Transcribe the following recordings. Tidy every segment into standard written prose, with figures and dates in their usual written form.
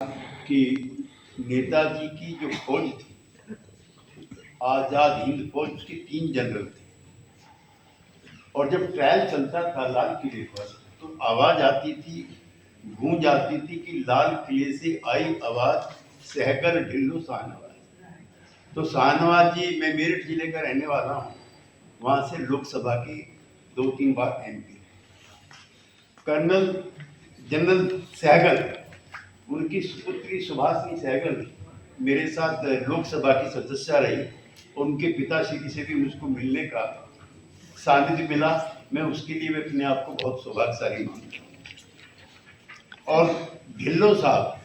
कि नेताजी की जो फौज थी, आजाद हिंद फौज, उसके 3 जनरल थे और जब ट्रायल चलता था लाल किले पर तो आवाज आती थी, गूंज आती थी कि लाल किले से आई आवाज सहकर ढिल्लो शाहनवाज। तो शाहनवाज जी, मैं मेरठ जिले का रहने वाला हूँ, वहाँ से लोकसभा के 2-3 बार MP। कर्नल जनरल सहगल, उनकी सुपुत्री सुभाषिनी सहगल मेरे साथ लोकसभा की सदस्य रही। उनके पिताश्री से भी मुझको मिलने का सानिध्य मिला। मैं उसके लिए भी अपने आप को बहुत सौभाग्यशाली मानता हूँ। और ढिल्लो साहब,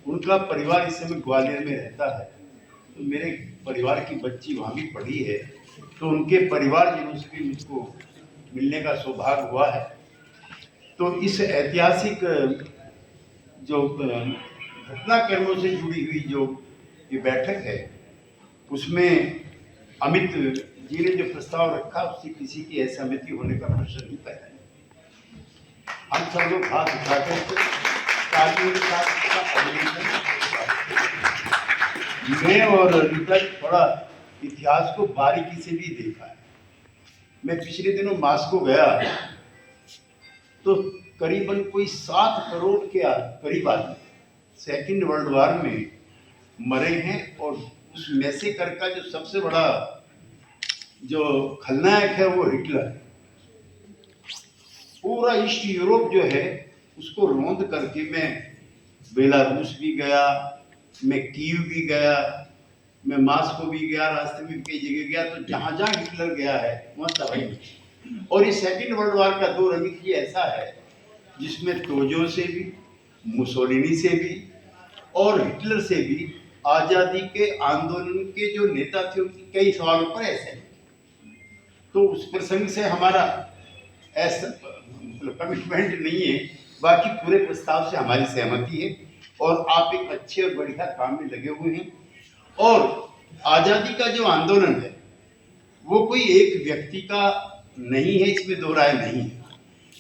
उनका परिवार इस समय ग्वालियर में रहता है, तो मेरे परिवार की बच्ची वहाँ भी पढ़ी है, तो उनके परिवारजनों से भी मुझको मिलने का सौभाग्य हुआ है। तो इस ऐतिहासिक जो घटनाक्रमों से जुड़ी हुई जो ये बैठक है, उसमें अमित जी ने जो प्रस्ताव रखा उससे किसी की असहमति होने का प्रश्न नहीं पैदा है। हम सब लोग हाथ उठाकर मैं और रीता थोड़ा इतिहास को बारीकी से भी देखा है। मैं पिछले दिनों मास्को गया तो करीबन कोई 7 करोड़ के करीब आदमी सेकेंड वर्ल्ड वॉर में मरे हैं और उस मैसेकर का जो सबसे बड़ा जो खलनायक है वो हिटलर। पूरा ईस्ट यूरोप जो है उसको रौंद करके मैं बेलारूस भी गया, मैं कीव भी गया, मैं मास्को भी गया, रास्ते में कई जगह गया, तो जहां जहां हिटलर गया है वहां तबाही। और ये सेकेंड वर्ल्ड वॉर का दौर अमित जी ऐसा है जिसमें तोजो से भी, मुसोलिनी से भी और हिटलर से भी आजादी के आंदोलन के जो नेता थे उनके कई सवालों पर ऐसे हैं। तो उस प्रसंग से हमारा ऐसा कमिटमेंट नहीं है, बाकी पूरे प्रस्ताव से हमारी सहमति है और आप एक अच्छे और बढ़िया काम में लगे हुए हैं। और आजादी का जो आंदोलन है वो कोई एक व्यक्ति का नहीं है, इसमें दो राय नहीं है,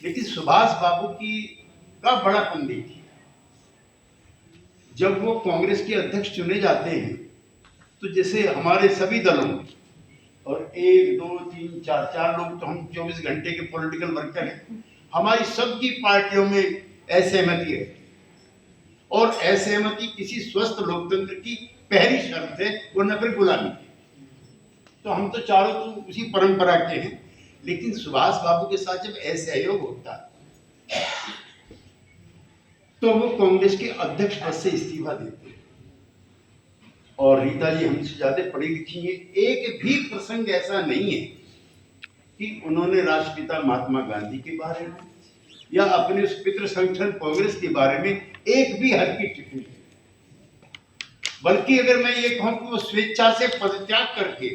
लेकिन सुभाष बाबू की का बड़ापन देखिए। जब वो कांग्रेस के अध्यक्ष चुने जाते हैं तो जैसे हमारे सभी दलों और 1, 2, 3, 4 लोग, तो हम 24 घंटे के पॉलिटिकल वर्कर हैं, हमारी सबकी पार्टियों में असहमति है और असहमति किसी स्वस्थ लोकतंत्र की पहली शर्त है, वरना फिर गुलामी। तो हम तो चारों तो उसी परंपरा के हैं, लेकिन सुभाष बाबू के साथ जब असहयोग होता है तो वो कांग्रेस के अध्यक्ष पद से इस्तीफा देते हैं। और रीता जी हमसे ज्यादा पढ़ी लिखी है, एक भी प्रसंग ऐसा नहीं है कि उन्होंने राष्ट्रपिता महात्मा गांधी के बारे में या अपने उस पितृ संगठन कांग्रेस के बारे में एक भी हल्की टिप्पणी, बल्कि अगर मैं ये कहूं कि वो स्वेच्छा से पदत्याग करके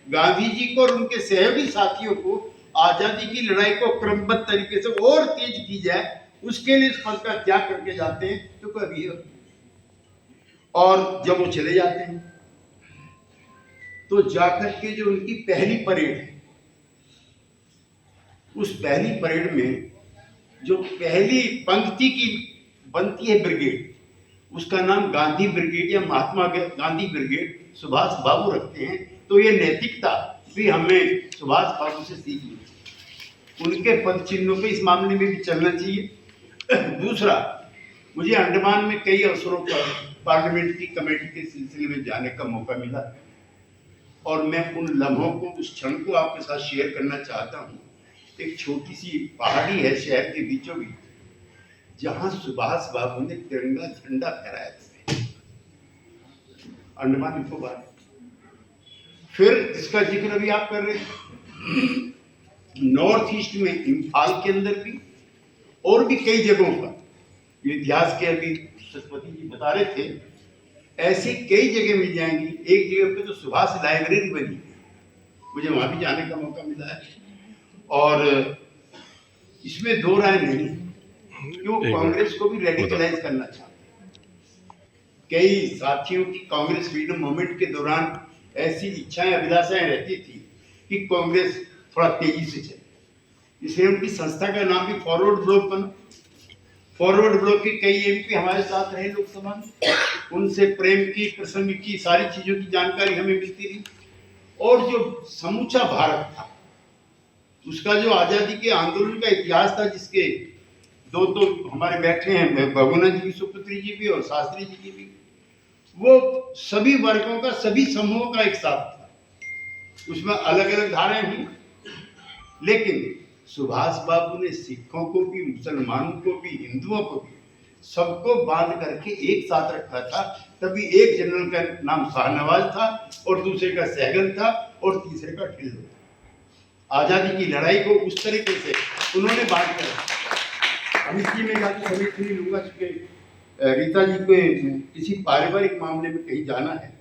गांधी जी को और उनके सहयोगी साथियों को आजादी की लड़ाई को क्रमबद्ध तरीके से और तेज की जाए, उसके लिए इस पद का त्याग करके जाते हैं, तो कभी हो। और जब वो चले जाते हैं तो जाकर के जो उनकी पहली परेड है, उस पहली परेड में जो पहली पंक्ति की बनती है ब्रिगेड, उसका नाम गांधी ब्रिगेड या महात्मा गांधी ब्रिगेड सुभाष बाबू रखते हैं। तो ये नैतिकता भी हमें सुभाष बाबू से सीखनी, उनके पद चिन्हों पे इस मामले में भी चलना चाहिए। दूसरा, मुझे अंडमान में कई अवसरों पर पार्लियामेंट की कमेटी के सिलसिले में जाने का मौका मिला और मैं उन लम्हों को, उस क्षण को आपके साथ शेयर करना चाहता हूँ। एक छोटी सी पहाड़ी है शहर के बीचों बीच, जहां सुभाष बाबू ने तिरंगा झंडा फहराया था, अंडमान निकोबार। फिर जिसका जिक्र अभी आप कर रहे हैं, नॉर्थ ईस्ट में इम्फाल के अंदर भी और भी कई जगहों पर, इतिहास के अभी सतपति जी बता रहे थे, ऐसी कई जगह मिल जाएंगी। एक जगह पे तो सुभाष लाइब्रेरी बनी है, मुझे वहां भी जाने का मौका मिला है और इसमें दो राय नहीं है कि वो कांग्रेस को भी रेडिकलाइज करना चाहते हैं। कई साथियों की कांग्रेस फ्रीडम मूवमेंट के दौरान ऐसी इच्छाएं, अभिलाषाएं रहती थी कि कांग्रेस थोड़ा तेजी से चले, इसलिए उनकी संस्था का नाम भी फॉरवर्ड ब्लॉक बना। फॉरवर्ड ब्लॉक के कई एमपी हमारे साथ रहे लोकसभा में, उनसे प्रेम की, प्रसंग की, सारी चीजों की जानकारी हमें मिलती रही। और जो समूचा भारत था, उसका जो आजादी के आंदोलन का इतिहास था, जिसके दो तो हमारे बैठे हैं, भगुना जी की सुपुत्री जी भी और शास्त्री जी की भी, वो सभी वर्गों का, सभी समूहों का एक साथ था। उसमें अलग अलग धाराएं हुई, लेकिन सुभाष बाबू ने सिखों को भी, मुसलमानों को भी, हिंदुओं को भी, सबको बांध करके एक साथ रखा था। तभी एक जनरल का नाम शाहनवाज था और दूसरे का सहगल था और तीसरे का ढिल्लो था। आजादी की लड़ाई को उस तरीके से उन्होंने बांध कर रखा। अब इसलिए मैं जाकर समय नहीं लूंगा, चूंकि रीता जी को किसी पारिवारिक मामले में कहीं जाना है।